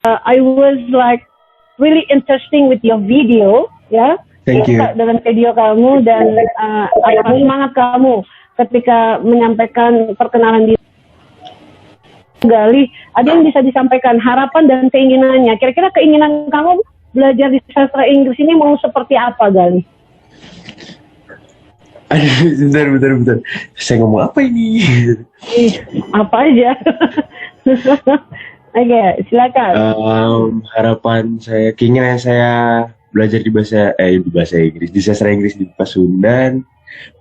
I was like really interesting with your video, ya. Thank you. Dengan video kamu dan semangat kamu ketika menyampaikan perkenalan diri. Gali, ada yang bisa disampaikan harapan dan keinginannya. Kira-kira keinginan kamu belajar di sastra Inggris ini mau seperti apa, Gali? Aduh, bentar. Saya ngomong apa ini? Apa aja. Oke, silakan. Harapan saya, keinginan saya belajar di bahasa Inggris, di sastra Inggris di Pasundan.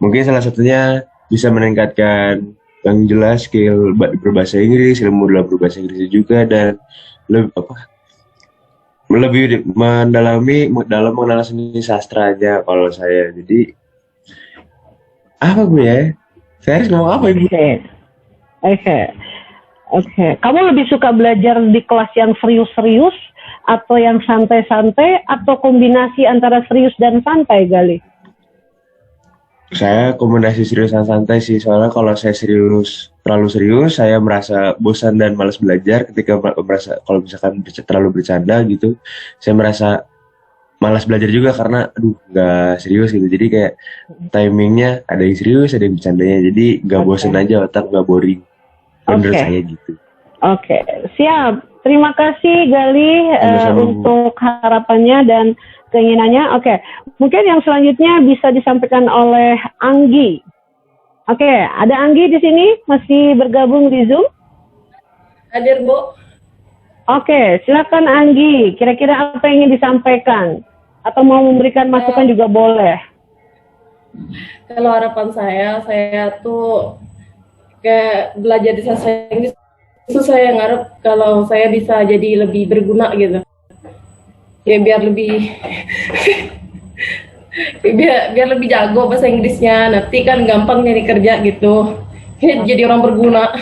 Mungkin salah satunya bisa meningkatkan yang jelas skill berbahasa Inggris, ilmu dalam berbahasa Inggris juga, dan lebih mendalami dalam mengenal seni sastranya kalau saya. Jadi apa gue ya? Saya harus ngomong apa ibu? Oke. Kamu lebih suka belajar di kelas yang serius-serius atau yang santai-santai atau kombinasi antara serius dan santai, Gali? Saya kombinasi serius dan santai sih, soalnya kalau saya terlalu serius, saya merasa bosan dan malas belajar. Ketika kalau misalkan terlalu bercanda gitu, saya merasa malas belajar juga karena nggak serius gitu. Jadi kayak timingnya ada yang serius, ada yang bercandanya, jadi nggak bosan aja, otak nggak boring. Menurut saya gitu. Oke, siap. Terima kasih Gali untuk harapannya dan keinginannya. Oke, mungkin yang selanjutnya bisa disampaikan oleh Anggi. Oke, ada Anggi di sini masih bergabung di Zoom? Hadir, Bu. Oke, silakan Anggi. Kira-kira apa yang ingin disampaikan? Atau mau memberikan masukan juga boleh. Kalau harapan saya tuh kayak belajar di sastra Inggris itu saya ngarep kalau saya bisa jadi lebih berguna gitu. Ya biar lebih biar lebih jago bahasa Inggrisnya, nanti kan gampang nyari kerja gitu. Jadi orang berguna.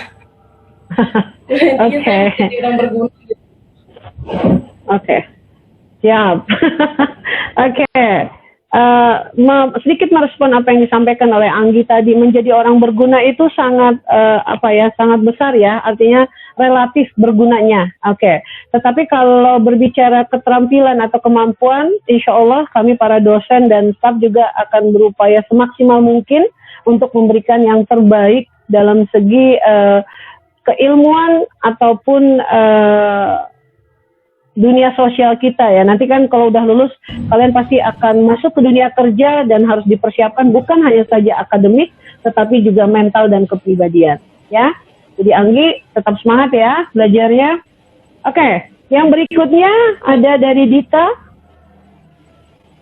Oke. Jadi orang berguna gitu. Oke. Siap. Oke. Sedikit merespon apa yang disampaikan oleh Anggi tadi, menjadi orang berguna itu sangat sangat besar ya, artinya relatif bergunanya. Oke. Tetapi kalau berbicara keterampilan atau kemampuan, insya Allah kami para dosen dan staf juga akan berupaya semaksimal mungkin untuk memberikan yang terbaik dalam segi keilmuan ataupun dunia sosial kita ya. Nanti kan kalau udah lulus, kalian pasti akan masuk ke dunia kerja dan harus dipersiapkan bukan hanya saja akademik, tetapi juga mental dan kepribadian. Ya, jadi Anggi tetap semangat ya belajarnya. Oke, yang berikutnya ada dari Dita.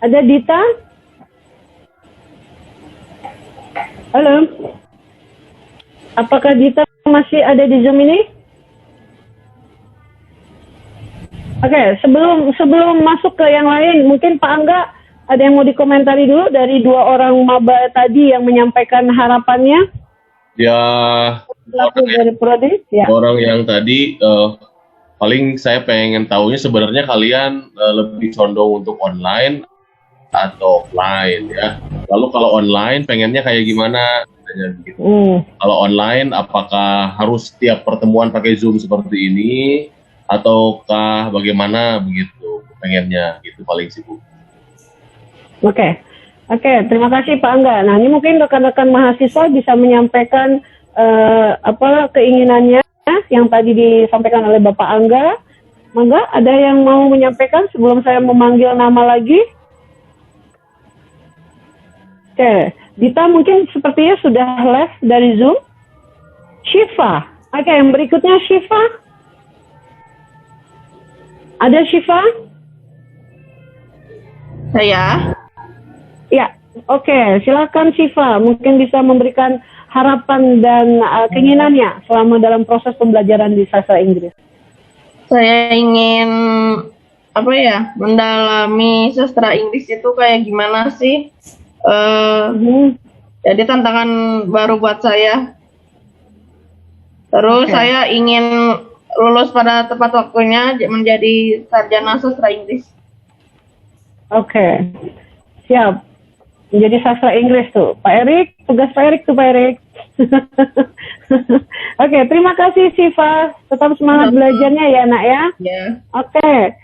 Ada Dita? Halo? Apakah Dita masih ada di Zoom ini? Oke, sebelum masuk ke yang lain, mungkin Pak Angga ada yang mau dikomentari dulu dari dua orang maba tadi yang menyampaikan harapannya? Ya, dari Prodi, ya. Orang yang tadi paling saya pengen tahunya sebenarnya kalian lebih condong untuk online atau offline ya. Lalu kalau online pengennya kayak gimana? Gitu. Kalau online apakah harus setiap pertemuan pakai Zoom seperti ini ataukah bagaimana begitu pengennya gitu paling sibuk. Oke, terima kasih Pak Angga. Nah ini mungkin rekan-rekan mahasiswa bisa menyampaikan keinginannya yang tadi disampaikan oleh Bapak Angga. Mangga, ada yang mau menyampaikan sebelum saya memanggil nama lagi? Oke, Dita mungkin sepertinya sudah left dari Zoom. Syifa, oke, yang berikutnya Syifa. Ada Syifa? Saya? Ya, oke, silakan Syifa. Mungkin bisa memberikan harapan dan keinginannya selama dalam proses pembelajaran di sastra Inggris. Saya ingin mendalami sastra Inggris itu kayak gimana sih? Jadi tantangan baru buat saya. Terus saya ingin lulus pada tepat waktunya menjadi sarjana sastra Inggris. Oke, siap. menjadi sastra Inggris tuh. Pak Erik, tugas Pak Erik tuh Pak Erik. Oke, terima kasih Siva. Tetap semangat belajarnya ya nak ya. Ya. Oke.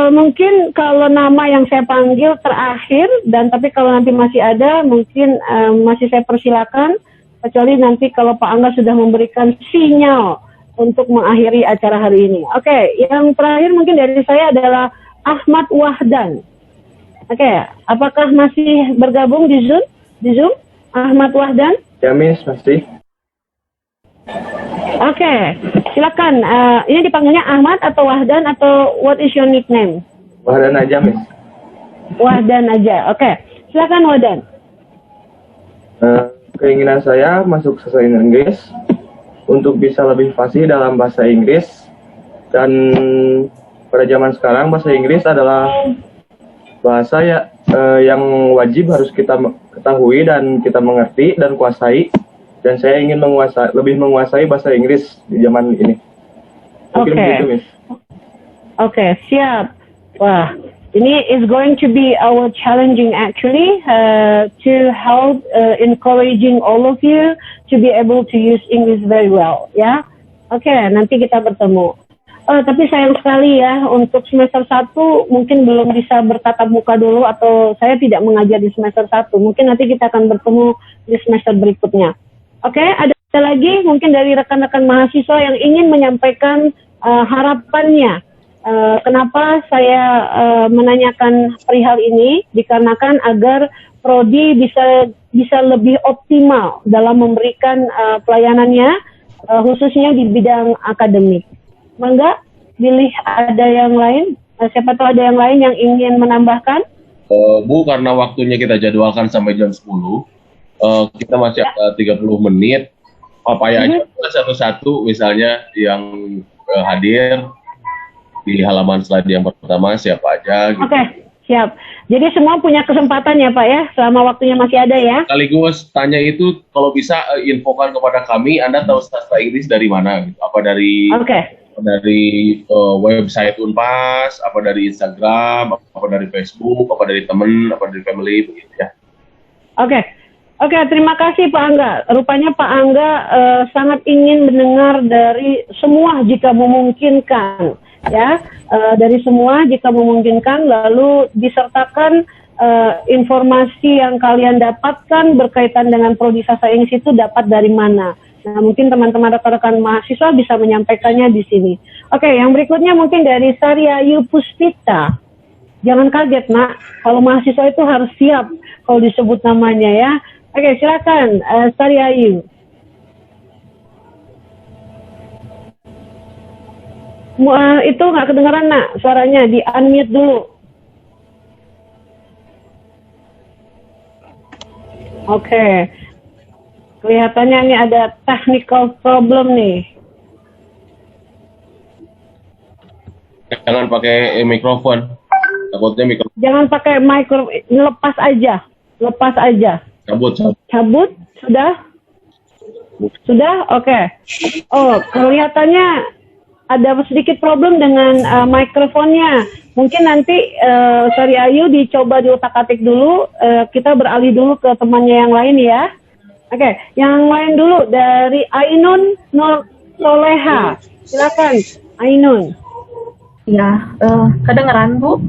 Mungkin kalau nama yang saya panggil terakhir, dan tapi kalau nanti masih ada, mungkin masih saya persilakan. Kecuali nanti kalau Pak Angga sudah memberikan sinyal untuk mengakhiri acara hari ini. Oke, yang terakhir mungkin dari saya adalah Ahmad Wahdan. Oke, apakah masih bergabung di Zoom? Ahmad Wahdan? Ya, Miss, masih. Oke, silakan. Ini dipanggilnya Ahmad atau Wahdan atau what is your nickname? Wahdan aja, Miss. Wahdan aja. Oke, silakan Wahdan. Keinginan saya masuk sastra Inggris untuk bisa lebih fasih dalam bahasa Inggris, dan pada zaman sekarang bahasa Inggris adalah bahasa yang wajib harus kita ketahui dan kita mengerti dan kuasai. Dan saya ingin lebih menguasai bahasa Inggris di zaman ini. Mungkin begitu, Miss. Oke, siap. Wah, ini is going to be our challenging actually to help encouraging all of you to be able to use English very well, ya. Oke, nanti kita bertemu. Tapi sayang sekali ya, untuk semester 1 mungkin belum bisa bertatap muka dulu, atau saya tidak mengajar di semester 1. Mungkin nanti kita akan bertemu di semester berikutnya. Oke, ada lagi mungkin dari rekan-rekan mahasiswa yang ingin menyampaikan harapannya. Kenapa saya menanyakan perihal ini? Dikarenakan agar Prodi bisa lebih optimal dalam memberikan pelayanannya, khususnya di bidang akademik. Mangga, pilih ada yang lain. Siapa tahu ada yang lain yang ingin menambahkan? Bu, karena waktunya kita jadwalkan sampai jam 10, kita masih ada 30 menit. Papaya aja satu-satu, misalnya yang hadir di halaman slide yang pertama siapa aja gitu. Oke, siap. Jadi semua punya kesempatan ya Pak ya, selama waktunya masih ada ya. Sekaligus tanya itu, kalau bisa infokan kepada kami, Anda tahu sastra Inggris dari mana? Gitu. Apa dari website Unpas, apa dari Instagram, apa dari Facebook, apa dari teman, apa dari family, begitu ya. Oke, terima kasih Pak Angga. Rupanya Pak Angga sangat ingin mendengar dari semua jika memungkinkan, ya, dari semua jika memungkinkan, lalu disertakan informasi yang kalian dapatkan berkaitan dengan Prodi Sastra Inggris itu dapat dari mana. Nah, mungkin teman-teman rekan-rekan mahasiswa bisa menyampaikannya di sini. Oke, yang berikutnya mungkin dari Saryayu Puspita. Jangan kaget, Nak. Kalau mahasiswa itu harus siap kalau disebut namanya ya. Oke, silakan Saryayu. Itu nggak kedengaran, Nak. Suaranya di-unmute dulu. Oke. Kelihatannya ini ada technical problem nih. Jangan pakai mikrofon. Takutnya mikrofon. Jangan pakai mikrofon, lepas aja. Cabut, sudah, oke. Oh, kelihatannya ada sedikit problem dengan mikrofonnya. Mungkin nanti Saryayu dicoba diutak-atik dulu. Kita beralih dulu ke temannya yang lain ya. Oke, yang lain dulu dari Ainun Nur Soleha. Silakan, Ainun. Ya, kedengeran Bu?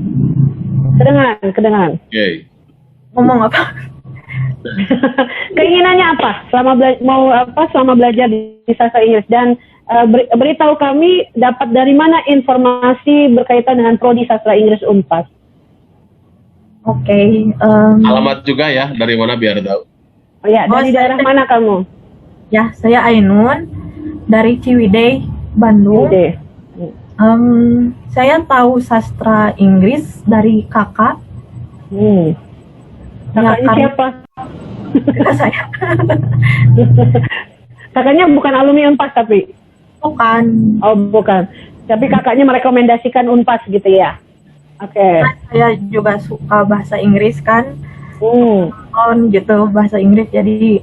Kedengaran. Oke. Ngomong apa? Keinginannya apa? Selama belajar di Sastra Inggris, dan beritahu kami dapat dari mana informasi berkaitan dengan Prodi Sastra Inggris Unpas. Oke. Alamat juga ya, dari mana biar tahu. Oh ya, dari daerah mana kamu? Ya, saya Ainun dari Ciwidey, Bandung. Oke. Saya tahu sastra Inggris dari kakak. Kakaknya siapa? Kakak saya. Kakaknya bukan alumni Unpas tapi? Bukan. Oh, bukan. Tapi kakaknya merekomendasikan Unpas gitu ya? Oke. Saya juga suka bahasa Inggris kan. Gitu bahasa Inggris, jadi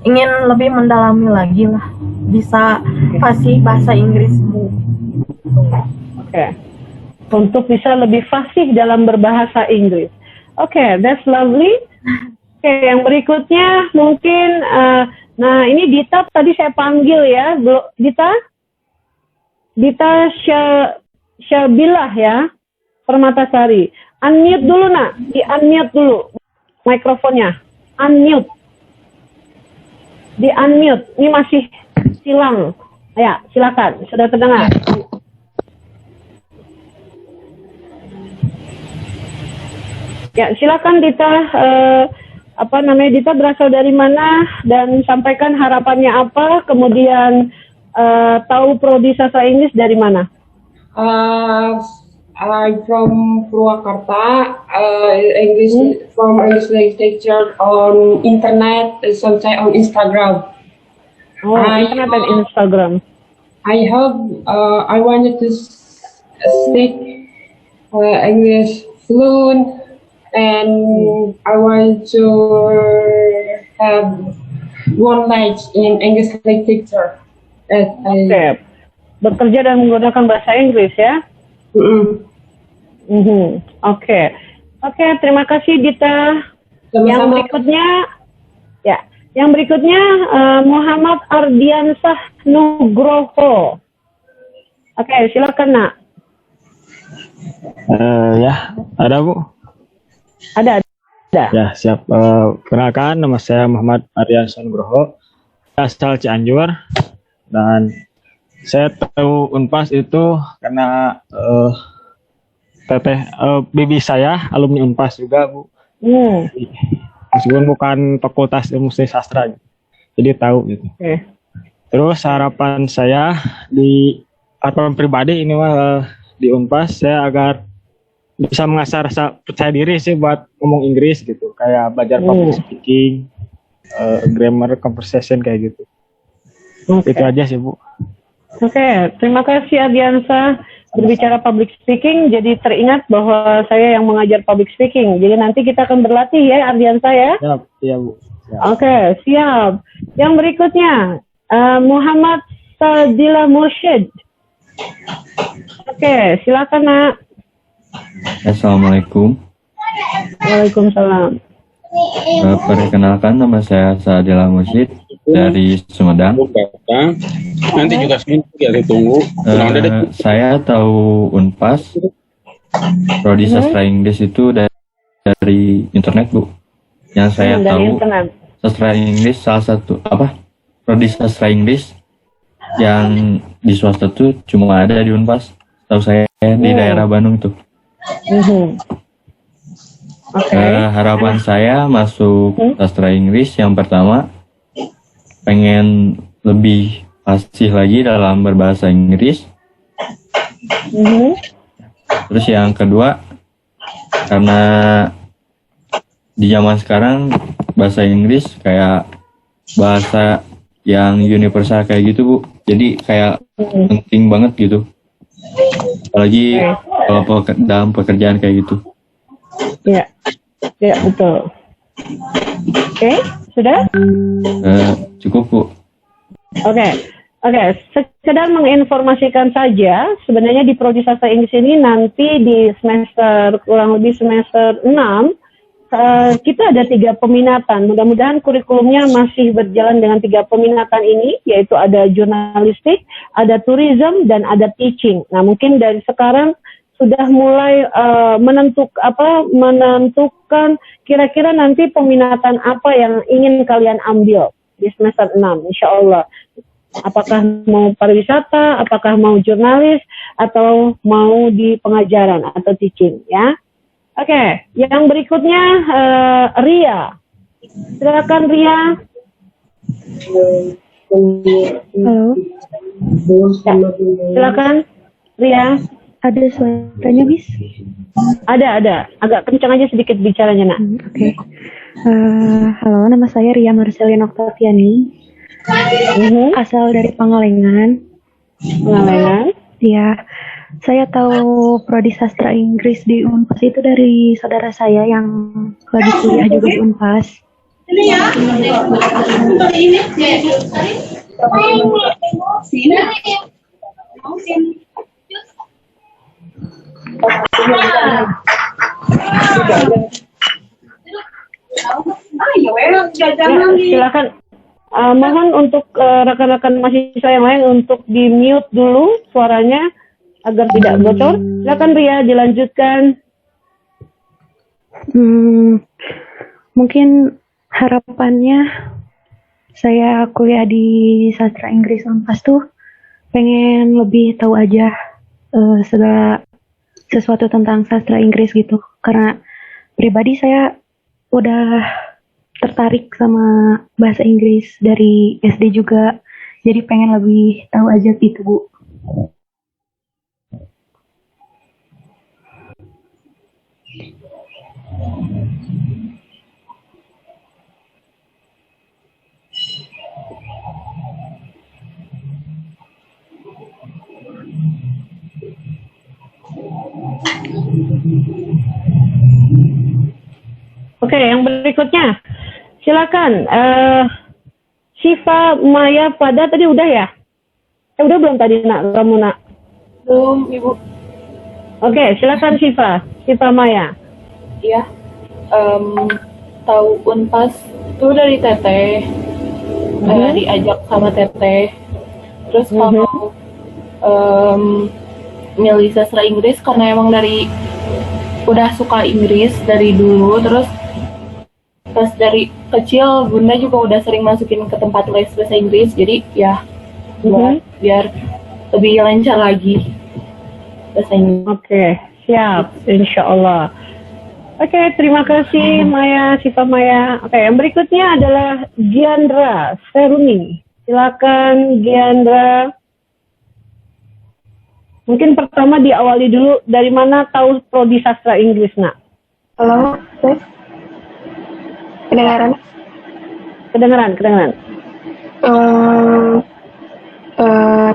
ingin lebih mendalami lagi lah. Bisa fasih bahasa Inggris Bu. Oke. Untuk bisa lebih fasih dalam berbahasa Inggris. Oke, that's lovely. Oke, yang berikutnya mungkin, nah ini Dita tadi saya panggil ya, Dita Syabilah ya, Permatasari. Unmute dulu nak, di unmute dulu mikrofonnya, unmute, di unmute. Ini masih silang. Ya, silakan, sudah terdengar. Ya, silakan Dita. Dita berasal dari mana dan sampaikan harapannya apa, kemudian tahu prodi sastra Inggris dari mana? I'm from Purwakarta. English from English literature on internet, sometimes on Instagram. Oh, internet dan Instagram. I hope I wanted to speak English fluent, and I want to have one knowledge in English literature. Oke. Bekerja dan menggunakan bahasa Inggris ya. Oke, terima kasih Dita. Sama-sama. Yang berikutnya Muhammad Ardiansah Nugroho. Oke, silakan nak. Ya, ada Bu. Ada. Ya, siap. Kenalkan, nama saya Muhammad Ardiansah Nugroho, asal Cianjur, dan saya tahu Unpas itu karena bibi saya alumni Unpas juga Bu. Meskipun bukan fakultas ilmu sastra, jadi tahu gitu. Terus harapan saya harapan pribadi ini di Unpas, saya agar bisa mengasah rasa percaya diri sih buat ngomong Inggris gitu, kayak belajar public speaking, grammar, conversation kayak gitu. Itu aja sih Bu. Oke, terima kasih Ardiansa. Berbicara public speaking, jadi teringat bahwa saya yang mengajar public speaking. Jadi nanti kita akan berlatih ya Ardiansa ya. Siap, iya Bu. Siap. Oke, siap. Yang berikutnya Muhammad Sadila Mursyid. Oke, silakan nak. Assalamualaikum. Waalaikumsalam. Perkenalkan, nama saya Sadila Mursyid dari Sumedang. Nanti juga ya ditunggu. Saya tahu Unpas, prodi sastra Inggris itu dari internet Bu. Yang saya tahu sastra Inggris salah satu prodi sastra Inggris yang di swasta tuh cuma ada di Unpas. Tahu saya di daerah Bandung tuh. Harapan saya masuk sastra Inggris yang pertama, pengen lebih fasih lagi dalam berbahasa Inggris. Terus yang kedua, karena di zaman sekarang bahasa Inggris kayak bahasa yang universal kayak gitu Bu. Jadi kayak penting banget gitu. Apalagi kalau dalam pekerjaan kayak gitu. Ya betul. Oke, sudah? Cukup Bu. Oke, sekedar menginformasikan saja, sebenarnya di Prodi Sastra Inggris ini nanti di kurang lebih semester 6, kita ada 3 peminatan. Mudah-mudahan kurikulumnya masih berjalan dengan 3 peminatan ini, yaitu ada jurnalistik, ada tourism, dan ada teaching. Nah, mungkin dari sekarang sudah mulai menentukan kira-kira nanti peminatan apa yang ingin kalian ambil di semester 6, insya Allah. Apakah mau pariwisata, apakah mau jurnalis, atau mau di pengajaran atau teaching ya. Oke, yang berikutnya Ria. Silakan Ria. Halo. Silakan Ria. Ada suaranya, Bis? Ada. Agak kencang aja sedikit bicaranya, nak. Oke. Halo, nama saya Ria Marcelina Octaviani. Asal dari Pangalengan. Ya, saya tahu prodi sastra Inggris di Unpas itu dari saudara saya yang lagi kuliah juga di Unpas. Ya, silakan. Mohon untuk rekan-rekan mahasiswa yang lain untuk di mute dulu suaranya agar tidak bocor. Silakan Ria, dilanjutkan. Mungkin harapannya saya kuliah di sastra Inggris Unpas tuh pengen lebih tahu aja segala sesuatu tentang sastra Inggris gitu. Karena pribadi saya udah tertarik sama bahasa Inggris dari SD juga. Jadi pengen lebih tahu aja gitu, Bu. Oke, yang berikutnya. Silakan. Syifa Maya Pada tadi udah ya? Udah belum tadi nak kamu nak? Belum, Ibu. Oke, silakan Syifa Maya. Iya. Tahu Unpas itu dari Teteh. Diajak sama Teteh. Terus kalau milih sastra Inggris karena emang dari udah suka Inggris dari dulu, terus pas dari kecil Bunda juga udah sering masukin ke tempat les bahasa Inggris, jadi ya biar lebih lancar lagi bahasa Inggris. Oke, siap, insya Allah. Oke, terima kasih Syifa Maya. Oke, yang berikutnya adalah Giandra Seruni. Silakan Giandra. Mungkin pertama diawali dulu, dari mana tahu prodi sastra Inggris, nak? Halo, Sis. Kedengaran? Kedengaran.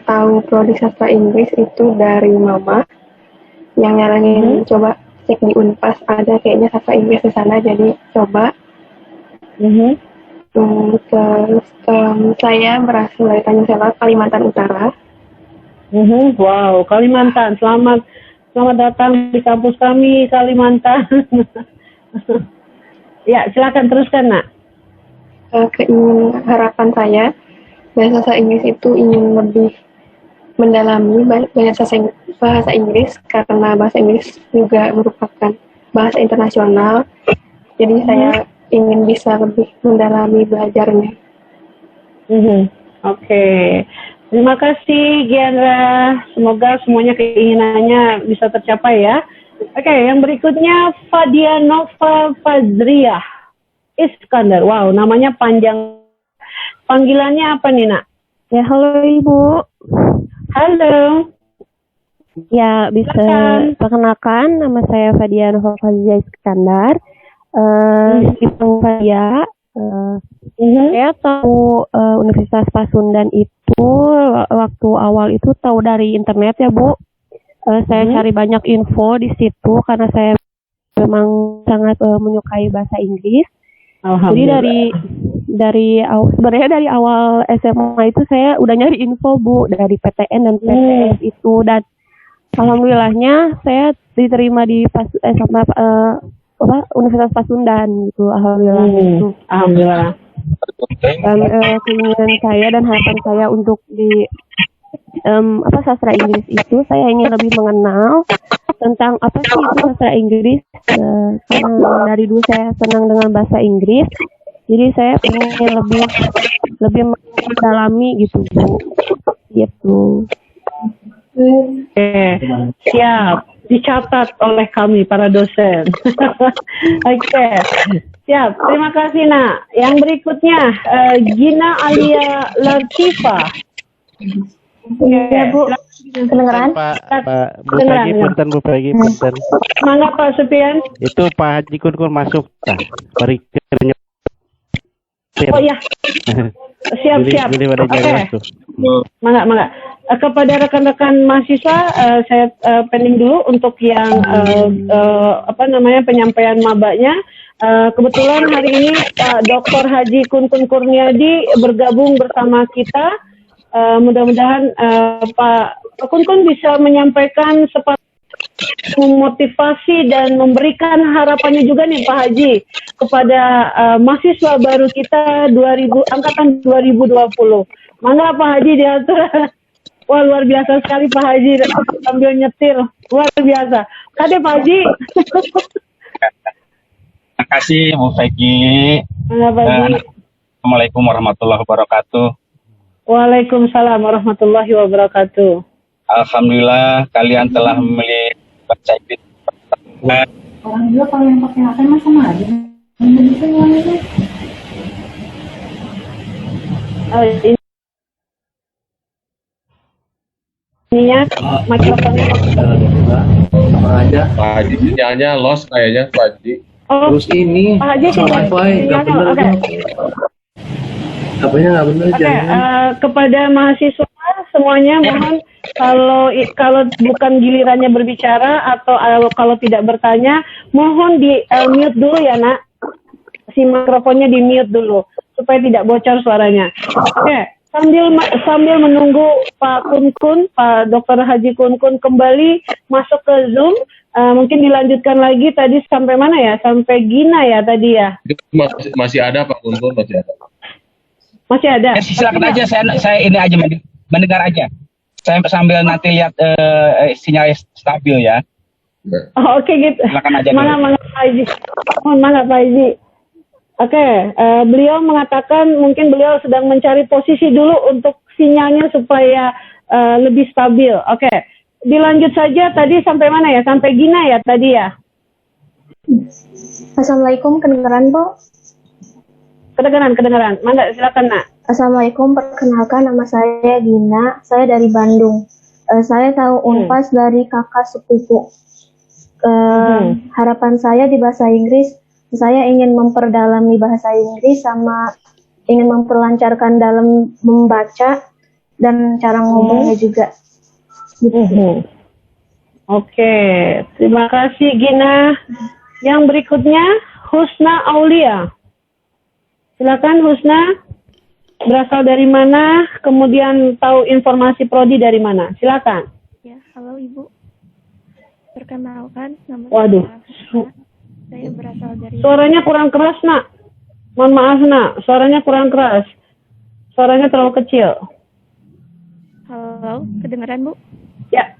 Tahu prodi sastra Inggris itu dari Mama yang nyaranin coba cek di Unpas, ada kayaknya sastra Inggris di sana, jadi coba. Terus saya berasal dari Tanjung Selor, Kalimantan Utara. Wow, Kalimantan. Selamat datang di kampus kami, Kalimantan. Ya, silakan teruskan, nak. Harapan saya, bahasa Inggris itu ingin lebih mendalami bahasa Inggris, karena bahasa Inggris juga merupakan bahasa internasional. Jadi saya ingin bisa lebih mendalami belajarnya. Oke. Terima kasih Giandra. Semoga semuanya keinginannya bisa tercapai ya. Oke, yang berikutnya Fadianova Fadriah Iskandar. Wow, namanya panjang. Panggilannya apa nih, nak? Ya, halo Ibu. Halo. Ya, bisa perkenalkan, nama saya Fadianova Fadriah Iskandar. Dipanggil Fadia. Saya tahu Universitas Pasundan itu waktu awal itu tahu dari internet ya, Bu. Saya cari banyak info di situ karena saya memang sangat menyukai bahasa Inggris. Jadi sebenarnya dari awal SMA itu saya udah nyari info, Bu, dari PTN dan PTS itu, dan alhamdulillahnya saya diterima di Universitas Pasundan gitu, alhamdulillah gitu. Alhamdulillah. Dan keinginan saya dan harapan saya untuk di sastra Inggris itu, saya ingin lebih mengenal tentang apa sih itu sastra Inggris. Karena dari dulu saya senang dengan bahasa Inggris, jadi saya ingin lebih mendalami gitu, Bu. Gitu. Siap, dicatat oleh kami para dosen. Oke, siap. Terima kasih, nak. Yang berikutnya Gina Alia Latifah. Ya, Bu. Kedengeran? Bu Pagi, punten. Mangga Pak Supian. Itu Pak Haji Kun masuk tah. Oh iya. Siap. Oke. Mangga. Kepada rekan-rekan mahasiswa, saya pending dulu untuk yang penyampaian mabanya. Kebetulan hari ini Dr. Haji Kun Kurniadi bergabung bersama kita. Mudah-mudahan Pak Kun bisa menyampaikan memotivasi dan memberikan harapannya juga nih Pak Haji kepada mahasiswa baru kita angkatan 2020. Mangga Pak Haji diatur. Wah, luar biasa sekali Pak Haji sambil nyetir. Luar biasa. Kade Pak Haji. Terima kasih Bu Peggy. Assalamualaikum warahmatullahi wabarakatuh. Waalaikumsalam warahmatullahi wabarakatuh. Alhamdulillah kalian telah memilih bahasa Inggris. Orang juga kalau yang pakai HP mah sama aja. Ininya mikrofonnya aja. Pak Haji sinyalnya lost kayaknya Pak Haji. Terus ini Pak Haji wifi nggak bener. Apanya nggak bener? Kepada mahasiswa semuanya mohon kalau bukan gilirannya berbicara atau kalau tidak bertanya mohon di mute dulu ya nak, si mikrofonnya di mute dulu supaya tidak bocor suaranya. Oke, sambil menunggu Pak Kun, Pak Dr. Haji Kun kembali masuk ke Zoom, mungkin dilanjutkan lagi tadi sampai mana ya? Sampai Gina ya tadi ya? Masih ada Pak Kun, masih ada. Masih ada. Silakan aja, saya ini aja mendengar aja. Saya sambil nanti lihat sinyal stabil ya. Oh, oke gitu. Silakan aja. Mana Pak Haji? Mana Pak Haji? Oke, beliau mengatakan mungkin beliau sedang mencari posisi dulu untuk sinyalnya supaya lebih stabil. Oke, dilanjut saja tadi sampai mana ya? Sampai Gina ya tadi ya? Assalamualaikum, kedengaran Bu? Kedengaran. Mangga silakan nak. Assalamualaikum, perkenalkan nama saya Gina, saya dari Bandung. Saya tahu Unpas dari kakak sepupu. Harapan saya di bahasa Inggris, saya ingin memperdalami bahasa Inggris sama ingin memperlancarkan dalam membaca dan cara ngomongnya juga. Oke, terima kasih Gina. Yang berikutnya Husna Aulia. Silakan Husna, berasal dari mana, kemudian tahu informasi prodi dari mana. Silakan. Ya, halo Ibu. Perkenalkan nama Waduh. saya berasal dari. Suaranya kurang keras nak. Mohon maaf nak, suaranya kurang keras. Suaranya terlalu kecil. Halo, kedengaran Bu? Ya,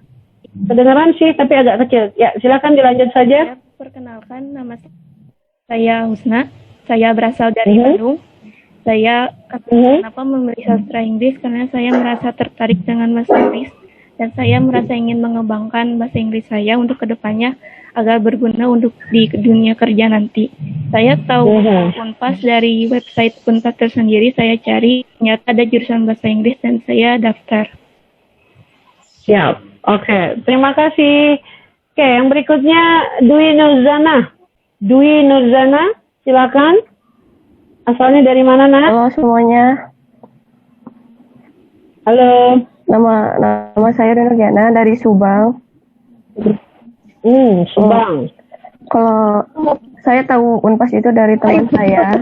kedengaran sih tapi agak kecil. Ya, silakan dilanjut saja. Ya, perkenalkan nama saya Husna. Saya berasal dari Bandung. Saya kenapa memilih sastra Inggris karena saya merasa tertarik dengan bahasa Inggris dan saya merasa ingin mengembangkan bahasa Inggris saya untuk kedepannya agar berguna untuk di dunia kerja nanti. Saya tahu Unpas dari website Unpas tersendiri, saya cari ternyata ada jurusan bahasa Inggris dan saya daftar. Siap. Oke, terima kasih. Oke, yang berikutnya Dwi Nurzana. Silakan. Asalnya dari mana, Nak? Halo semuanya. Halo. Nama saya Nurjana dari Subang. Subang. Kalau saya tahu Unpas itu dari teman saya.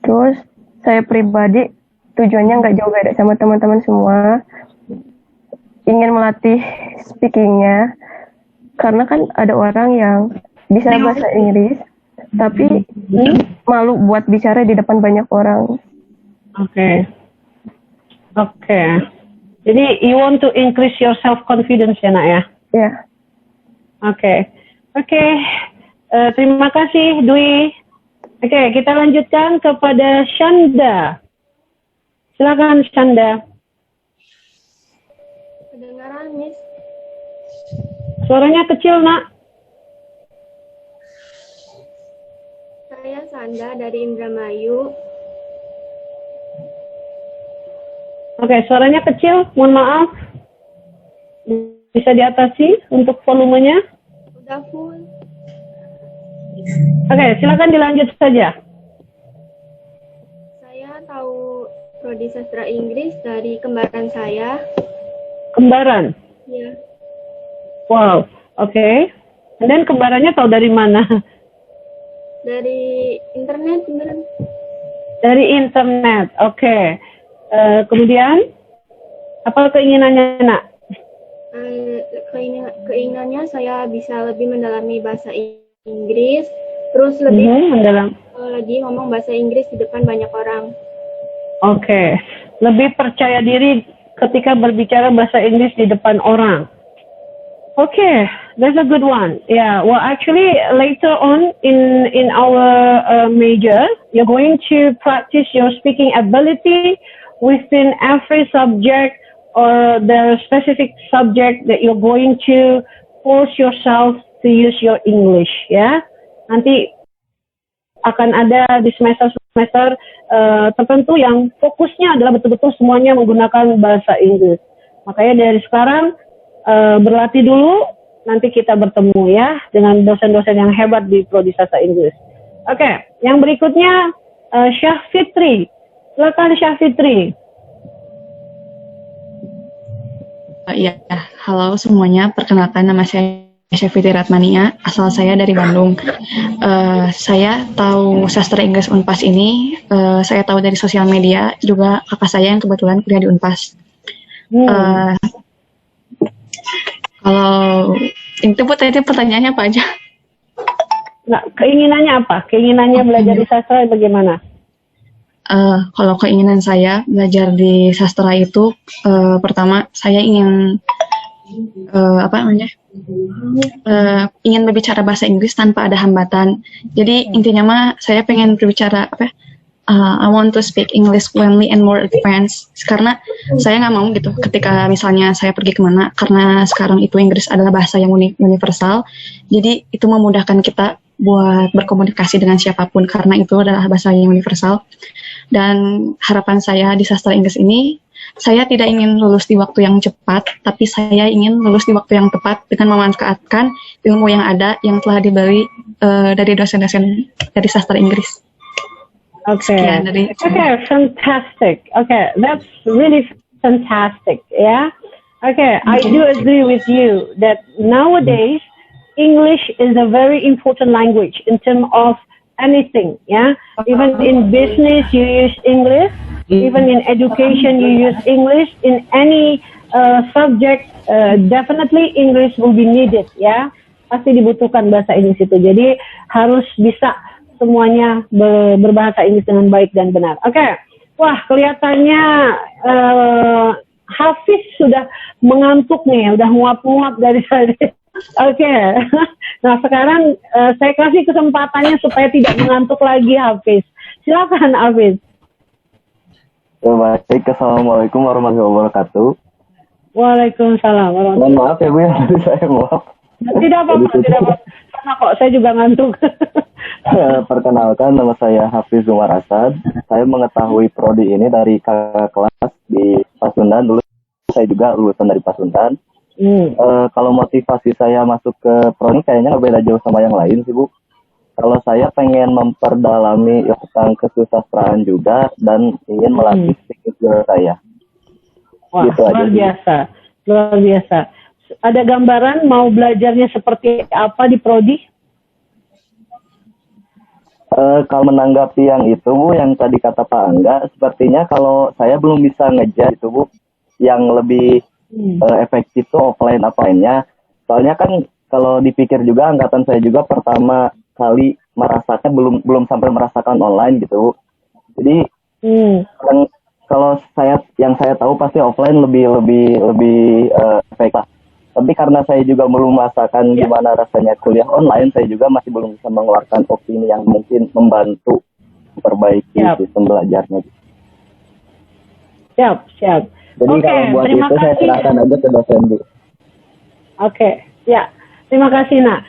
Terus saya pribadi tujuannya nggak jauh beda sama teman-teman semua. Ingin melatih speakingnya. Karena kan ada orang yang bisa bahasa Inggris, tapi malu buat bicara di depan banyak orang. Oke. Jadi you want to increase your self confidence ya nak ya? Ya. Oke. Terima kasih Dwi. Oke, kita lanjutkan kepada Shanda. Silakan Shanda. Kedengaran, Miss? Suaranya kecil nak. Saya Sanda dari Indramayu. Oke, suaranya kecil, mohon maaf. Bisa diatasi untuk volumenya? Udah full. Oke, silakan dilanjut saja. Saya tahu prodi sastra Inggris dari kembaran saya. Kembaran? Ya. Wow, oke. Dan kembarannya tahu dari mana? Dari internet, beneran. Dari internet, oke. Kemudian, apa keinginannya nak? Keinginannya saya bisa lebih mendalami bahasa Inggris, terus lebih lagi ngomong bahasa Inggris di depan banyak orang. Oke, lebih percaya diri ketika berbicara bahasa Inggris di depan orang. Okay, that's a good one. Yeah, well, actually, later on in our major, you're going to practice your speaking ability within every subject or the specific subject that you're going to force yourself to use your English. Ya, nanti akan ada di semester tertentu yang fokusnya adalah betul-betul semuanya menggunakan bahasa Inggris. Makanya dari sekarang berlatih dulu, nanti kita bertemu ya dengan dosen-dosen yang hebat di Prodi Sastra Inggris. Oke, yang berikutnya Syah Fitri. Silakan Syah Fitri. Ya, halo semuanya. Perkenalkan, nama saya Syah Fitri Ratmania. Asal saya dari Bandung. Saya tahu sastra Inggris Unpas ini. Saya tahu dari sosial media. Juga kakak saya yang kebetulan kuliah di Unpas. Kalau itu tadi pertanyaannya apa aja? Nah, keinginannya apa? Keinginannya belajar di sastra bagaimana? Kalau keinginan saya belajar di sastra itu, pertama saya ingin ingin berbicara bahasa Inggris tanpa ada hambatan. Jadi intinya mah saya pengen berbicara I want to speak English fluently and more advanced, karena saya nggak mau gitu ketika misalnya saya pergi kemana, karena sekarang itu Inggris adalah bahasa yang universal, jadi itu memudahkan kita buat berkomunikasi dengan siapapun karena itu adalah bahasa yang universal. Dan harapan saya di sastra Inggris ini, saya tidak ingin lulus di waktu yang cepat, tapi saya ingin lulus di waktu yang tepat dengan memanfaatkan ilmu yang ada yang telah diberi dari dosen-dosen dari sastra Inggris. Okay, fantastic. Okay, that's really fantastic. Yeah. Okay, I do agree with you that nowadays English is a very important language in terms of anything. Yeah, even in business you use English, even in education you use English. In any subject, definitely English will be needed. Ya, pasti dibutuhkan bahasa Inggris itu. Jadi harus bisa semuanya berbahasa Inggris dengan baik dan benar. Oke, wah kelihatannya Hafiz sudah mengantuk nih, udah nguap-nguap dari tadi. Oke, nah sekarang saya kasih kesempatannya supaya tidak mengantuk lagi Hafiz. Silakan Hafiz. Baik, assalamualaikum warahmatullahi wabarakatuh. Waalaikumsalam warahmatullahi wabarakatuh. Mohon maaf ya Bu ya, tadi saya nguap. Tidak apa-apa, tidak apa-apa. Sama kok, saya juga ngantuk. Perkenalkan, nama saya Hafiz Umar Asad. Saya mengetahui prodi ini dari kakak kelas di Pasundan. Dulu saya juga lulusan dari Pasundan. Kalau motivasi saya masuk ke prodi kayaknya nggak beda jauh sama yang lain sih Bu. Kalau saya pengen memperdalami tentang kesusastraan juga dan ingin melatih skill saya. Wah, gitu luar biasa, luar biasa. Ada gambaran mau belajarnya seperti apa di prodi? Kalau menanggapi yang itu Bu, yang tadi kata Pak Angga, sepertinya kalau saya belum bisa ngejar itu Bu, yang lebih efektif tuh offline offline-nya. Soalnya kan kalau dipikir juga angkatan saya juga pertama kali merasakan belum sampai merasakan online gitu Bu. Jadi kalau yang saya tahu pasti offline lebih efektif. Tapi karena saya juga belum merasakan gimana rasanya kuliah online, saya juga masih belum bisa mengeluarkan opini yang mungkin membantu memperbaiki sistem belajarnya. Siap. Jadi kalau buat itu saya serahkan aja ke dosen Bu. Oke, ya. Terima kasih Nak.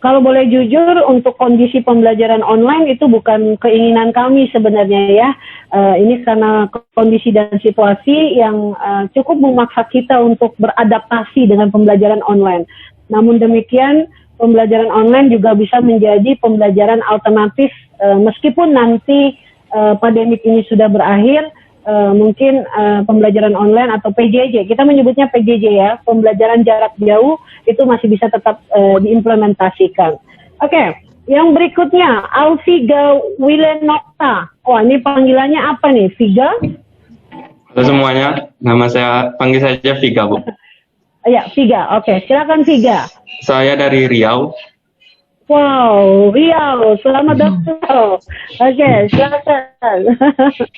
Kalau boleh jujur, untuk kondisi pembelajaran online itu bukan keinginan kami sebenarnya ya. Ini karena kondisi dan situasi yang cukup memaksa kita untuk beradaptasi dengan pembelajaran online. Namun demikian, pembelajaran online juga bisa menjadi pembelajaran alternatif meskipun nanti pandemik ini sudah berakhir. Mungkin pembelajaran online atau PJJ, kita menyebutnya PJJ ya, pembelajaran jarak jauh itu masih bisa tetap diimplementasikan. Oke, yang berikutnya Alfiga Wilenokta. Oh, ini panggilannya apa nih, Viga? Halo semuanya, nama saya panggil saja Viga Bu. Ya, Viga. Oke, silakan Viga. Saya dari Riau. Wow, Riau. Selamat datang. Oke, silakan.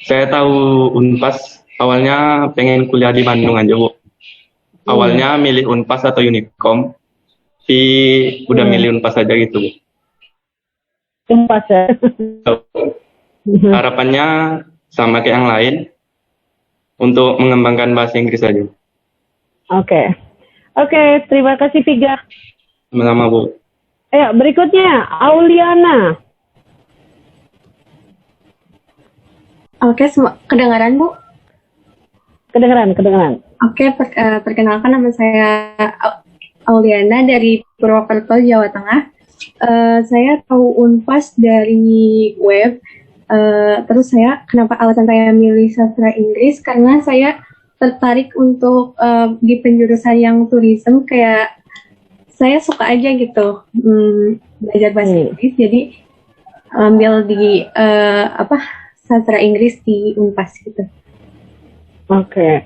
Saya tahu Unpas, awalnya pengen kuliah di Bandung aja, Bu. Awalnya milih Unpas atau Unikom, tapi udah milih Unpas aja gitu, Bu. Unpas ya. Harapannya sama kayak yang lain, untuk mengembangkan bahasa Inggris aja. Oke, terima kasih Viga. Sama-sama, Bu. Ya, berikutnya Auliana. Oke, kedengaran Bu? Kedengaran. Oke, perkenalkan nama saya Auliana dari Purwokerto, Jawa Tengah. Saya tahu Unpas dari web. Terus kenapa alasan saya milih sastra Inggris? Karena saya tertarik untuk di penjurusan yang tourism, kayak saya suka aja gitu belajar bahasa Inggris. Jadi ambil di sastra Inggris di Unpas gitu. Oke.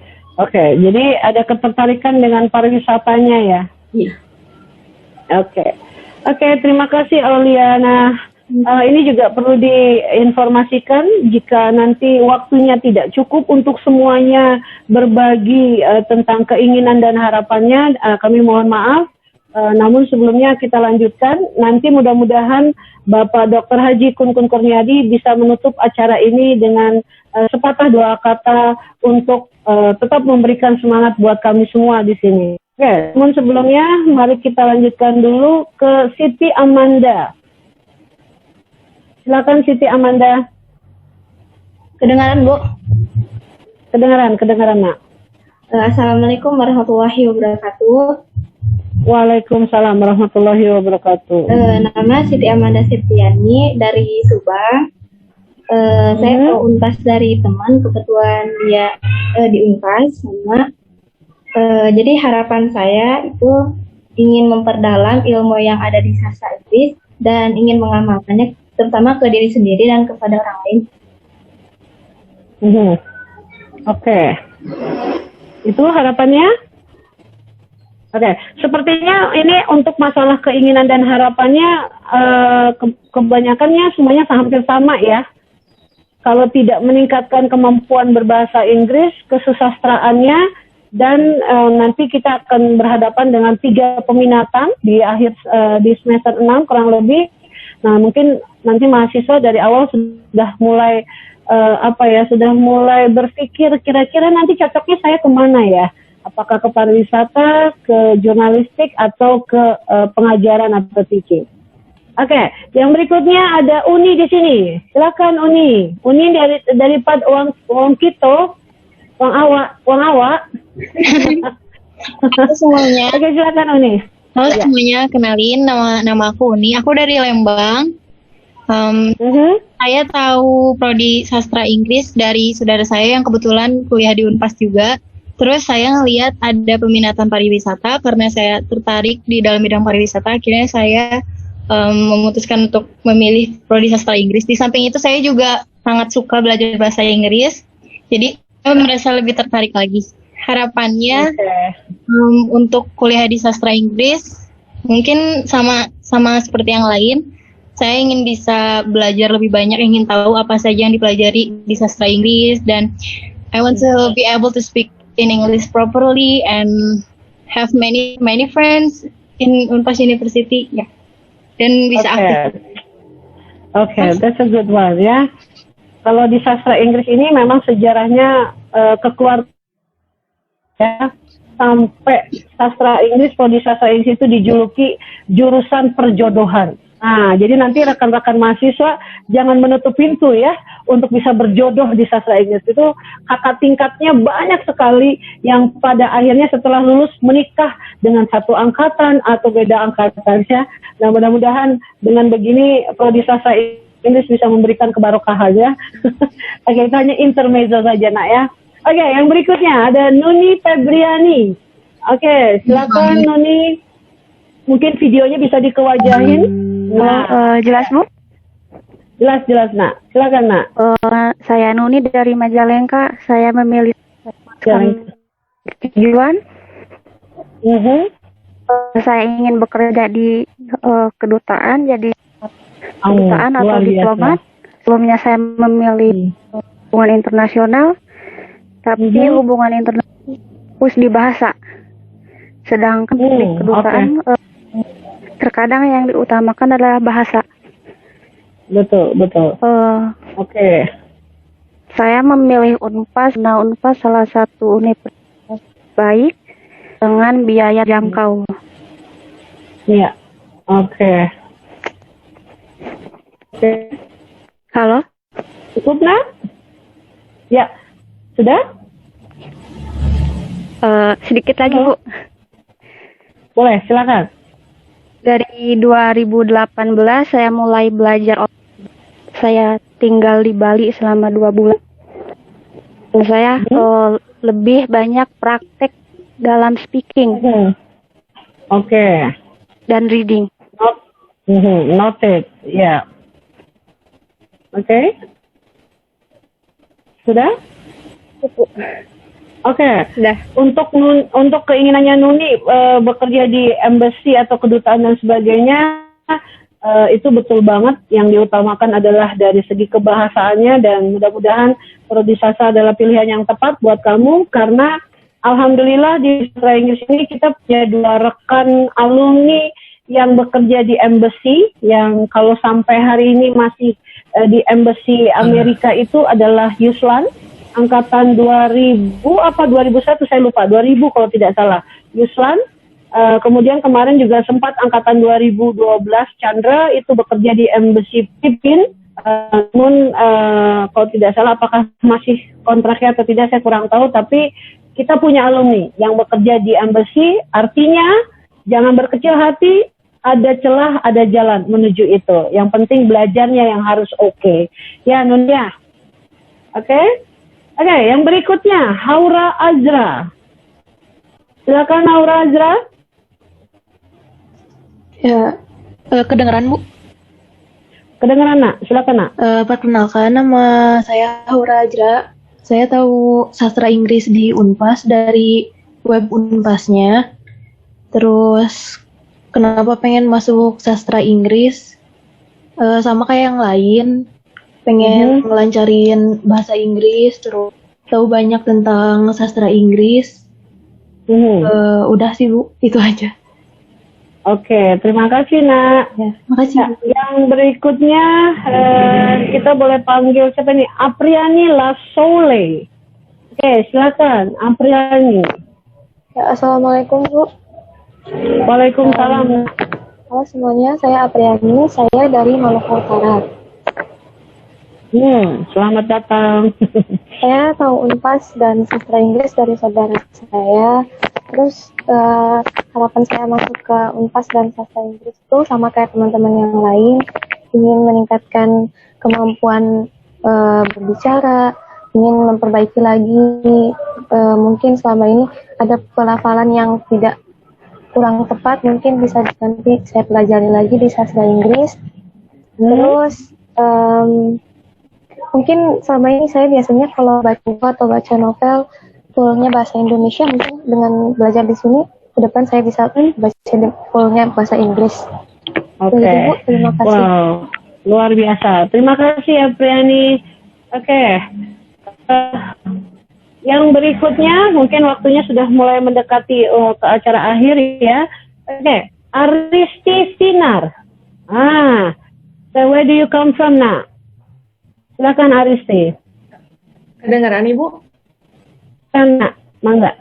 Jadi ada ketertarikan dengan pariwisatanya ya? Iya. Oke, terima kasih Auliana. Ini juga perlu diinformasikan jika nanti waktunya tidak cukup untuk semuanya berbagi tentang keinginan dan harapannya, kami mohon maaf. Namun sebelumnya kita lanjutkan. Nanti mudah-mudahan Bapak Dr. Haji Kun Kurniadi bisa menutup acara ini dengan sepatah dua kata untuk tetap memberikan semangat buat kami semua di sini. Oke, namun sebelumnya mari kita lanjutkan dulu ke Siti Amanda. Silakan Siti Amanda. Kedengaran, Bu? Kedengaran, Nak. Assalamualaikum warahmatullahi wabarakatuh. Waalaikumsalam warahmatullahi wabarakatuh. Nama Siti Amanda Septiani dari Subang. Saya tahu Unpas dari teman, kebetulan dia di Unpas sama. Jadi harapan saya itu ingin memperdalam ilmu yang ada di sastra Inggris dan ingin mengamalkannya terutama ke diri sendiri dan kepada orang lain. Oke. Itu harapannya? Oke. Sepertinya ini untuk masalah keinginan dan harapannya kebanyakannya semuanya hampir sama ya. Kalau tidak meningkatkan kemampuan berbahasa Inggris, kesusastraannya, dan nanti kita akan berhadapan dengan 3 peminatan di akhir di semester 6 kurang lebih. Nah, mungkin nanti mahasiswa dari awal sudah mulai sudah mulai berpikir kira-kira nanti cocoknya saya kemana ya? Apakah ke pariwisata, ke jurnalistik, atau ke pengajaran atau teaching? Oke, yang berikutnya ada Uni di sini. Silakan Uni. Uni dari Pad Wong Kito, Wang Awak. Halo semuanya. Oke, silakan Uni. Halo semuanya, kenalin nama aku Uni. Aku dari Lembang. Saya tahu prodi sastra Inggris dari saudara saya yang kebetulan kuliah di Unpas juga. Terus saya ngelihat ada peminatan pariwisata karena saya tertarik di dalam bidang pariwisata. Akhirnya saya memutuskan untuk memilih prodi sastra Inggris. Di samping itu saya juga sangat suka belajar bahasa Inggris. Jadi saya merasa lebih tertarik lagi. Harapannya untuk kuliah di sastra Inggris mungkin sama seperti yang lain. Saya ingin bisa belajar lebih banyak, ingin tahu apa saja yang dipelajari di sastra Inggris, dan I want to be able to speak in English properly and have many friends in Unpas University, ya. Dan bisa aktif. Oke, that's a good one ya. Kalau di sastra Inggris ini memang sejarahnya kekeluargaan ya, sampai sastra Inggris, prodi sastra Inggris itu dijuluki jurusan perjodohan. Nah, jadi nanti rekan-rekan mahasiswa jangan menutup pintu ya untuk bisa berjodoh di sastra Inggris. Itu kakak tingkatnya banyak sekali yang pada akhirnya setelah lulus menikah dengan satu angkatan atau beda angkatan ya. Nah, mudah-mudahan dengan begini prodi sastra Inggris bisa memberikan kebarokahan ya. Oke, itu hanya intermezzo saja nak ya. Oke, yang berikutnya ada Nuni Febriani. Oke, silakan Nuni. Mungkin videonya bisa dikewajahin. Nah, jelas Bu? Jelas nak. Silakan nak. Saya Nuni dari Majalengka. Saya memilih tujuan Saya ingin bekerja di kedutaan, jadi kedutaan atau diplomat. Sebelumnya saya memilih hubungan internasional, tapi hubungan internasional fokus di bahasa. Sedangkan di kedutaan terkadang yang diutamakan adalah bahasa. Betul. Oke. Saya memilih Unpas. Nah, Unpas salah satu universitas baik dengan biaya jangkau. Iya. Oke. Halo? Cukup, Nak? Ya. Sudah? Sedikit lagi, Bu. Boleh, silakan. Dari 2018 saya mulai belajar. Saya tinggal di Bali selama 2 bulan. Dan saya lebih banyak praktek dalam speaking. Oke. Dan reading. Noted. Ya. Oke. Sudah? Oke. Untuk keinginannya Nuni bekerja di embassy atau kedutaan dan sebagainya, itu betul banget. Yang diutamakan adalah dari segi kebahasaannya, dan mudah-mudahan Prodi Sastra adalah pilihan yang tepat buat kamu, karena alhamdulillah di Sastra Inggris ini kita punya 2 rekan alumni yang bekerja di embassy, yang kalau sampai hari ini masih di embassy Amerika itu adalah Yuslan, angkatan 2000 apa 2001 saya lupa, 2000 kalau tidak salah, Yuslan. Kemudian kemarin juga sempat angkatan 2012 Chandra itu bekerja di embassy Filipina. Namun kalau tidak salah apakah masih kontraknya atau tidak saya kurang tahu, tapi kita punya alumni yang bekerja di embassy. Artinya jangan berkecil hati, ada celah, ada jalan menuju itu. Yang penting belajarnya yang harus oke. Ya, Nunia. Oke, yang berikutnya Haura Azra. Silakan Haura Azra. Ya, kedengeran, Bu? Kedengeran, Nak. Silakan, Nak. Perkenalkan, nama saya Haura Azra. Saya tahu sastra Inggris di Unpas dari web Unpasnya. Terus kenapa pengen masuk sastra Inggris? Sama kayak yang lain, pengen ngelancarin bahasa Inggris, terus tahu banyak tentang sastra Inggris. Udah sih, Bu, itu aja. Oke, terima kasih, Nak. Ya, makasih. Yang berikutnya kita boleh panggil siapa nih? Apriani Lasole. Oke, silakan Apriani. Ya, Assalamualaikum, Bu. Waalaikumsalam. Halo semuanya, saya Apriani, saya dari Maluku Utara. Selamat datang. Saya tahu Unpas dan sastra Inggris dari saudara saya. Terus harapan saya masuk ke Unpas dan sastra Inggris itu sama kayak teman-teman yang lain, ingin meningkatkan kemampuan berbicara, ingin memperbaiki lagi mungkin selama ini ada pelafalan yang tidak kurang tepat, mungkin bisa nanti saya pelajari lagi di sastra Inggris. Terus mungkin selama ini saya biasanya kalau baca buku atau baca novel fullnya bahasa Indonesia, mungkin dengan belajar di sini ke depan saya bisa baca fullnya bahasa Inggris. Oke. Terima kasih. Wow, luar biasa. Terima kasih Apriani. Oke. Yang berikutnya mungkin waktunya sudah mulai mendekati ke acara akhir ya. Oke. Aristi Sinar. So where do you come from, Nak? Silakan Aristi. Kedengaran, Ibu? Nak, mangga.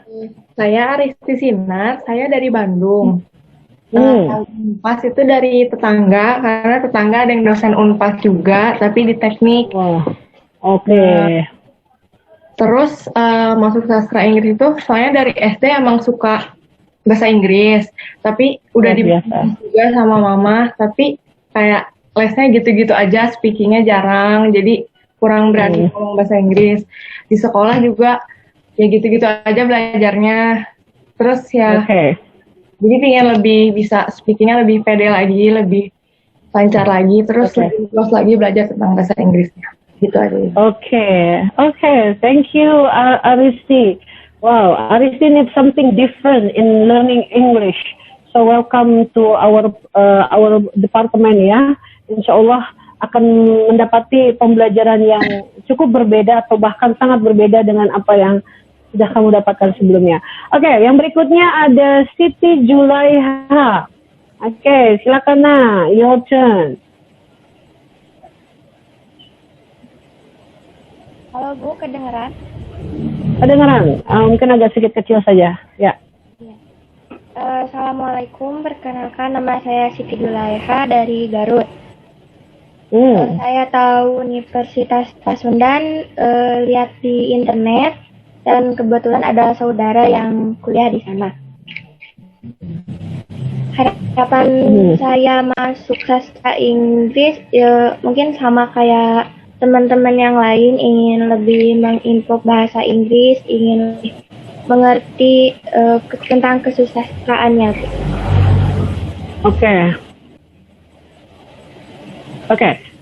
Saya Aristi Sinar, saya dari Bandung. Unpas itu dari tetangga, karena tetangga ada yang dosen Unpas juga, tapi di teknik. Oke. Terus masuk sastra Inggris itu, soalnya dari SD emang suka bahasa Inggris, tapi udah dibiasain juga sama mama, tapi kayak lesnya gitu-gitu aja, speakingnya jarang, jadi kurang berani ngomong bahasa Inggris. Di sekolah juga ya gitu-gitu aja belajarnya. Terus ya, jadi pengen lebih bisa speakingnya lebih pede lagi, lebih lancar lagi, terus lebih luas lagi belajar tentang bahasa Inggrisnya. Gitu aja. Oke, thank you Aristi. Wow, Aristi needs something different in learning English. So welcome to our department ya. Insya Allah akan mendapati pembelajaran yang cukup berbeda atau bahkan sangat berbeda dengan apa yang sudah kamu dapatkan sebelumnya. Oke, yang berikutnya ada Siti Julaiha. Oke, silakan nah, your turn. Halo Bu, kedengeran? Kedengaran, mungkin agak sedikit kecil saja. Ya. Assalamualaikum, perkenalkan nama saya Siti Julaiha dari Garut. Saya tahu Universitas Pasundan, lihat di internet, dan kebetulan ada saudara yang kuliah di sana. Harapan saya masuk sastra Inggris, ya mungkin sama kayak teman-teman yang lain, ingin lebih menginfo bahasa Inggris, ingin mengerti tentang kesusastraannya. Oke,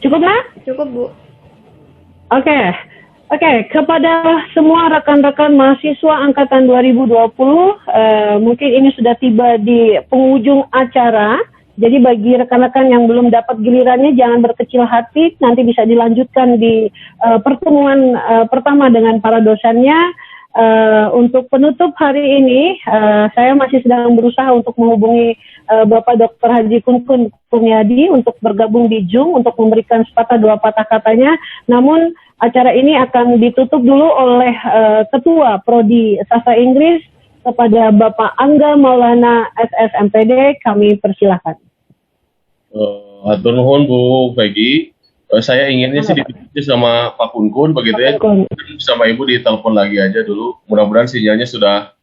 cukup lah? Cukup Bu. Oke, kepada semua rekan-rekan mahasiswa angkatan 2020, mungkin ini sudah tiba di penghujung acara. Jadi bagi rekan-rekan yang belum dapat gilirannya, jangan berkecil hati, nanti bisa dilanjutkan di pertemuan pertama dengan para dosennya. Untuk penutup hari ini, saya masih sedang berusaha untuk menghubungi Bapak Dr. Haji Kunkun Kurniadi untuk bergabung di Zoom untuk memberikan sepatah dua patah katanya. Namun acara ini akan ditutup dulu oleh Ketua Prodi Sastra Inggris kepada Bapak Angga Maulana SSMPD. Kami persilahkan. Hatur nuhun Bu Peggy. Saya inginnya sih ditutup sama Pak Kunkun begitu ya. Sama Ibu ditelepon lagi aja dulu. Mudah-mudahan sinyalnya sudah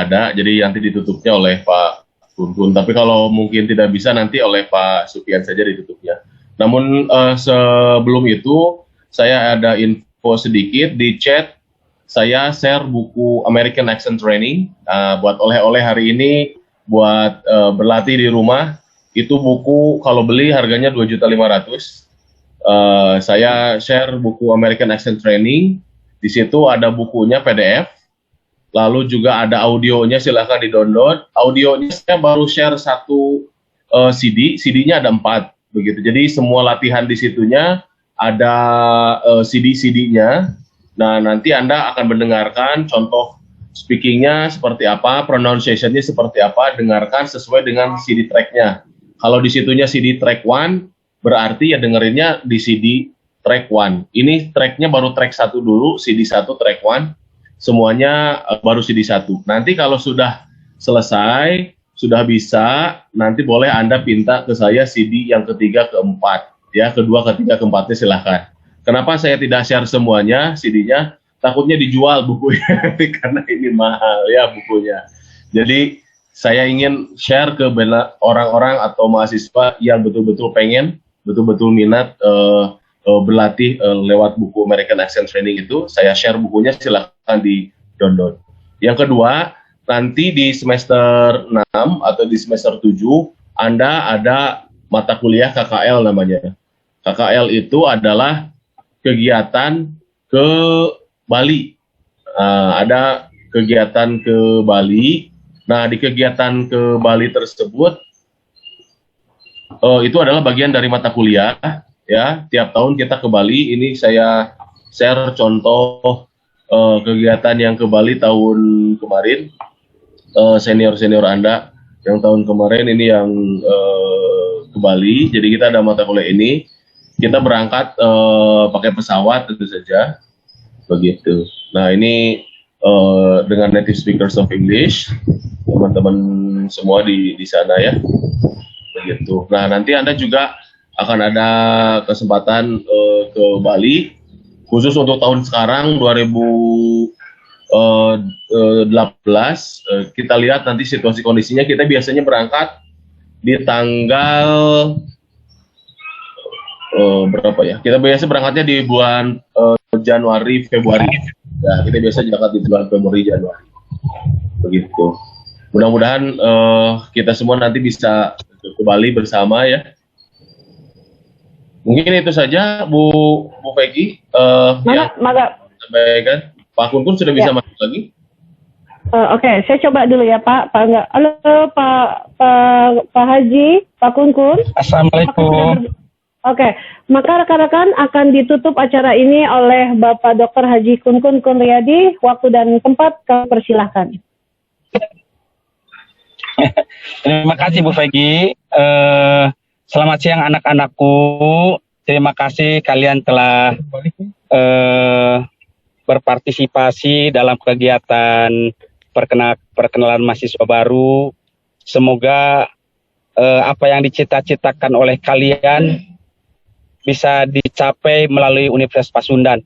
ada. Jadi nanti ditutupnya oleh Pak Kunkun. Tapi kalau mungkin tidak bisa nanti oleh Pak Supian saja ditutupnya. Namun sebelum itu saya ada info sedikit di chat. Saya share buku American Accent Training buat oleh-oleh hari ini buat berlatih di rumah. Itu buku kalau beli harganya 2.500.000. Saya share buku American Accent Training. Di situ ada bukunya PDF. Lalu juga ada audionya, silahkan di-download. Audionya saya baru share satu CD. CD-nya ada 4 begitu. Jadi semua latihan di situnya ada CD-CD-nya. Nah, nanti Anda akan mendengarkan contoh speaking-nya seperti apa, pronunciation-nya seperti apa, dengarkan sesuai dengan CD track-nya. Kalau di situnya CD track 1, berarti ya dengerinnya di CD track 1. Ini track-nya baru track 1 dulu, CD 1 track 1. Semuanya baru CD 1. Nanti kalau sudah selesai, sudah bisa, nanti boleh Anda pinta ke saya CD yang ketiga, keempat. Ya, kedua, ketiga, keempatnya silahkan. Kenapa saya tidak share semuanya CD-nya? Takutnya dijual bukunya, karena ini mahal ya bukunya. Jadi, saya ingin share ke orang-orang atau mahasiswa yang betul-betul pengen, betul-betul minat berlatih lewat buku American Accent Training itu. Saya share bukunya, silahkan di-download. Yang kedua, nanti di semester 6 atau di semester 7, Anda ada mata kuliah KKL namanya. KKL itu adalah kegiatan ke Bali. Ada kegiatan ke Bali. Nah, di kegiatan ke Bali tersebut, itu adalah bagian dari mata kuliah, ya. Tiap tahun kita ke Bali. Ini saya share contoh kegiatan yang ke Bali tahun kemarin. Senior-senior Anda yang tahun kemarin ini yang ke Bali. Jadi kita ada mata kuliah ini. Kita berangkat pakai pesawat tentu saja, begitu. Nah, ini dengan native speakers of English. Teman-teman semua di sana ya, begitu. Nah, nanti Anda juga akan ada kesempatan ke Bali, khusus untuk tahun sekarang 2018. Kita lihat nanti situasi kondisinya. Kita biasanya berangkat di tanggal berapa ya? Kita biasa berangkatnya di bulan Januari, Februari. Nah, kita biasa berangkat di bulan Februari, Januari, begitu. Mudah-mudahan kita semua nanti bisa ke Bali bersama ya. Mungkin itu saja Bu Peggy. Yang sampaikan. Pak Kunkun sudah bisa masuk lagi? Oke, saya coba dulu ya Pak. Enggak. Halo Pak Haji, Pak Kunkun. Assalamualaikum. Oke, maka rekan-rekan akan ditutup acara ini oleh Bapak Dr. Haji Kunkun Kunriyadi. Waktu dan tempat kami persilahkan. Terima kasih Bu Peggy. Selamat siang anak-anakku. Terima kasih kalian telah berpartisipasi dalam kegiatan perkenalan mahasiswa baru. Semoga apa yang dicita-citakan oleh kalian bisa dicapai melalui Universitas Pasundan.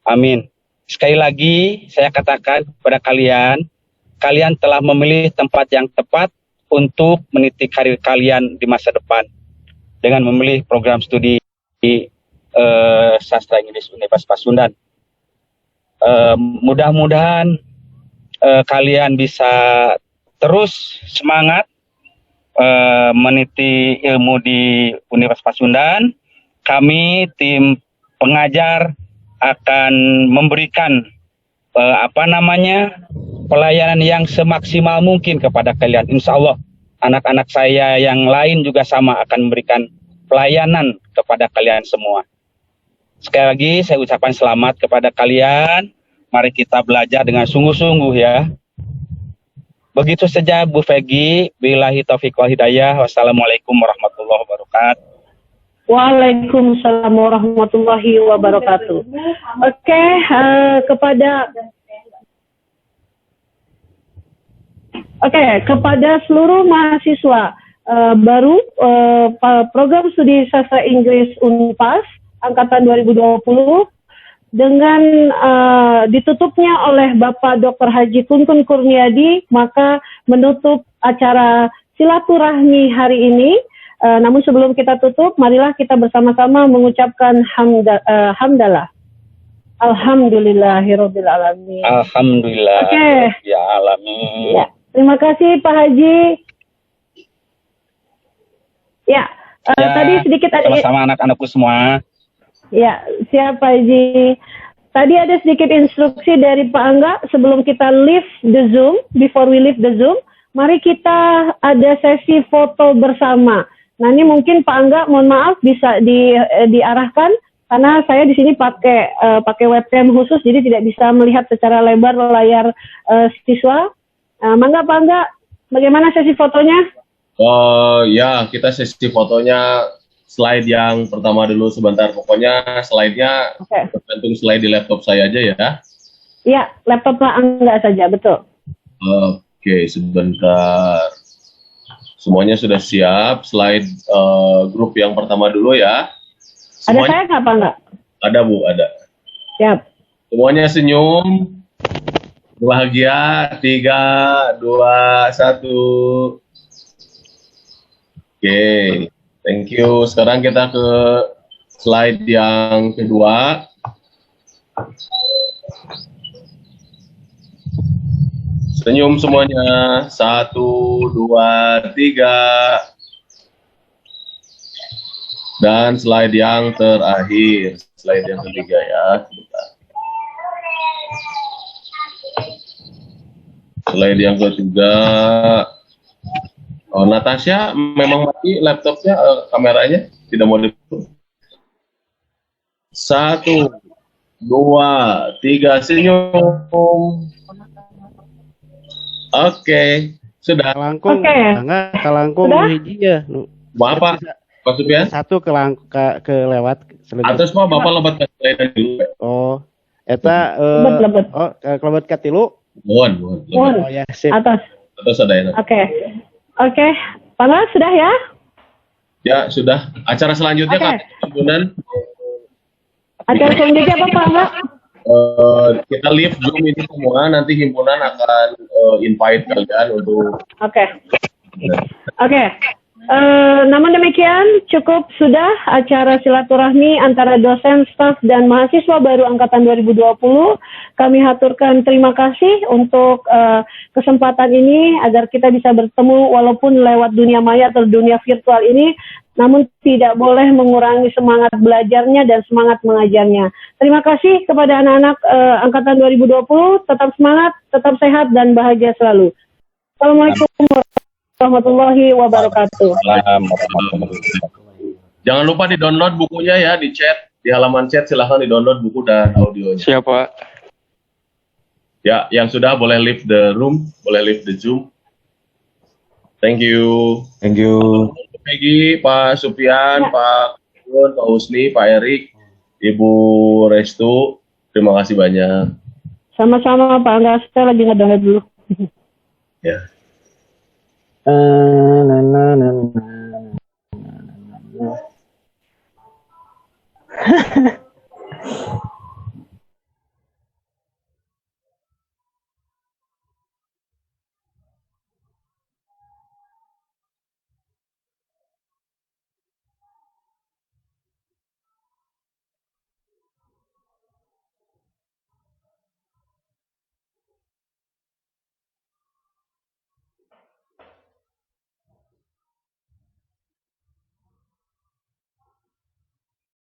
Amin. Sekali lagi saya katakan kepada kalian, kalian telah memilih tempat yang tepat untuk meniti karir kalian di masa depan dengan memilih program studi Sastra Inggris Universitas Pasundan. Mudah-mudahan kalian bisa terus semangat meniti ilmu di Universitas Pasundan. Kami tim pengajar akan memberikan pelayanan yang semaksimal mungkin kepada kalian. Insya Allah anak-anak saya yang lain juga sama akan memberikan pelayanan kepada kalian semua. Sekali lagi saya ucapkan selamat kepada kalian. Mari kita belajar dengan sungguh-sungguh ya. Begitu saja Bu Peggy. Billahi taufiq wal hidayah. Wassalamualaikum warahmatullahi wabarakatuh. Waalaikumsalam warahmatullahi wabarakatuh. Oke, kepada seluruh mahasiswa baru program studi sastra Inggris Unpas angkatan 2020 dengan ditutupnya oleh Bapak Dr. Haji Kunkun Kurniadi, maka menutup acara silaturahmi hari ini. Namun sebelum kita tutup, marilah kita bersama-sama mengucapkan hamdalah. Alhamdulillahirabbil alamin. Alhamdulillah. Ya alamin. Ya, terima kasih Pak Haji. Ya, tadi sedikit ada sama-sama anak-anakku semua. Ya, siap Pak Haji. Tadi ada sedikit instruksi dari Pak Angga sebelum kita leave the Zoom, before we leave the Zoom, mari kita ada sesi foto bersama. Nah, ini mungkin Pak Angga, mohon maaf bisa diarahkan karena saya di sini pakai webcam khusus, jadi tidak bisa melihat secara lebar layar siswa. Mangga Pak Angga, bagaimana sesi fotonya? Ya, kita sesi fotonya slide yang pertama dulu sebentar. Pokoknya slide-nya tergantung slide di laptop saya aja ya. Iya, laptop Pak Angga saja, betul. Oke, sebentar. Semuanya sudah siap. Slide grup yang pertama dulu ya. Semuanya, ada saya nggak Pak Angga? Ada Bu, ada. Siap. Semuanya senyum. Bahagia. 3, 2, 1. Oke, thank you. Sekarang kita ke slide yang kedua. Senyum semuanya. 1, 2, 3. Dan slide yang terakhir. Slide yang ketiga ya. Sebentar. Slide yang ketiga. Oh, Natasha memang mati laptopnya, kameranya tidak mau dibuka. 1, 2, 3, senyum. Oke, sudah. Kalangkung, kalangkung hiji ya. Bapak, Pak Supian? Satu kelewat. Atas Pak, Bapak lebat ke slide dulu. Oh, eta kelewat ka tilu. Mohon. Oh ya, sip. Atas ada ya. Oke, Pak sudah ya? Ya, sudah. Acara selanjutnya Kak, himpunan. Acara selanjutnya apa Pak Angga? Kita leave Zoom ini semua, nanti himpunan akan invite kalian untuk. Oke. Namun demikian, cukup sudah acara silaturahmi antara dosen, staf, dan mahasiswa baru angkatan 2020. Kami haturkan terima kasih untuk kesempatan ini agar kita bisa bertemu walaupun lewat dunia maya atau dunia virtual ini, namun tidak boleh mengurangi semangat belajarnya dan semangat mengajarnya. Terima kasih kepada anak-anak angkatan 2020, tetap semangat, tetap sehat, dan bahagia selalu. Assalamualaikum warahmatullahi wabarakatuh. Jangan lupa di-download bukunya ya di chat, di halaman chat silahkan di-download buku dan audionya. Siapa? Ya, yang sudah boleh leave the room, boleh leave the Zoom. Thank you. Thank you. Pak Peggy, Pak Supian, Pak Yun, Pak Husni, Pak Erik, Ibu Restu, terima kasih banyak. Sama-sama Pak Angga, saya lagi ngedownload dulu. Ya. Na.